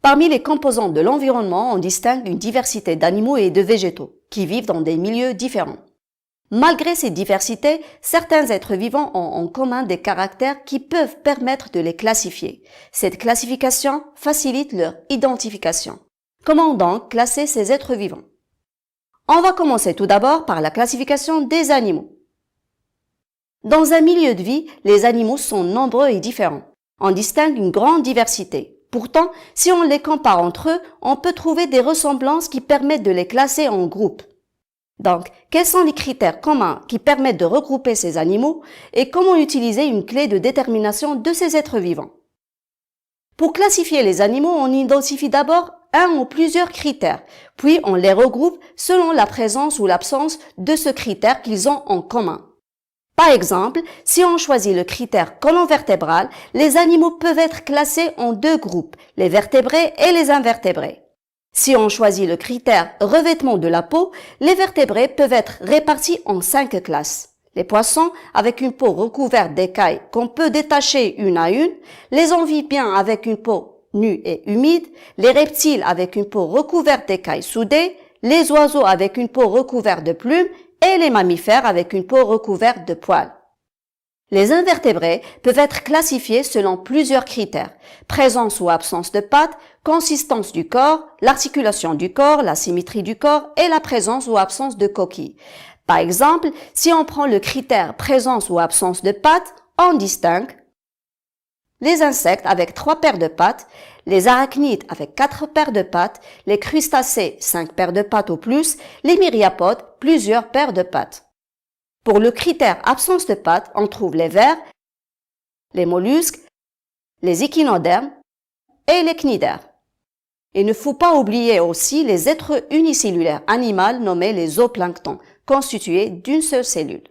Parmi les composantes de l'environnement, on distingue une diversité d'animaux et de végétaux qui vivent dans des milieux différents. Malgré ces diversités, certains êtres vivants ont en commun des caractères qui peuvent permettre de les classifier. Cette classification facilite leur identification. Comment donc classer ces êtres vivants? On va commencer tout d'abord par la classification des animaux. Dans un milieu de vie, les animaux sont nombreux et différents. On distingue une grande diversité. Pourtant, si on les compare entre eux, on peut trouver des ressemblances qui permettent de les classer en groupes. Donc, quels sont les critères communs qui permettent de regrouper ces animaux et comment utiliser une clé de détermination de ces êtres vivants? Pour classifier les animaux, on identifie d'abord un ou plusieurs critères, puis on les regroupe selon la présence ou l'absence de ce critère qu'ils ont en commun. Par exemple, si on choisit le critère colonne vertébrale, les animaux peuvent être classés en deux groupes, les vertébrés et les invertébrés. Si on choisit le critère revêtement de la peau, les vertébrés peuvent être répartis en 5 classes. Les poissons avec une peau recouverte d'écailles qu'on peut détacher une à une, les amphibiens avec une peau nue et humide, les reptiles avec une peau recouverte d'écailles soudées, les oiseaux avec une peau recouverte de plumes et les mammifères avec une peau recouverte de poils. Les invertébrés peuvent être classifiés selon plusieurs critères: présence ou absence de pattes, consistance du corps, l'articulation du corps, la symétrie du corps et la présence ou absence de coquilles. Par exemple, si on prend le critère présence ou absence de pattes, on distingue les insectes avec 3 paires de pattes, les arachnides avec 4 paires de pattes, les crustacés 5 paires de pattes ou plus, les myriapodes plusieurs paires de pattes. Pour le critère absence de pattes, on trouve les vers, les mollusques, les échinodermes et les cnidaires. Il ne faut pas oublier aussi les êtres unicellulaires animaux nommés les zooplanctons, constitués d'une seule cellule.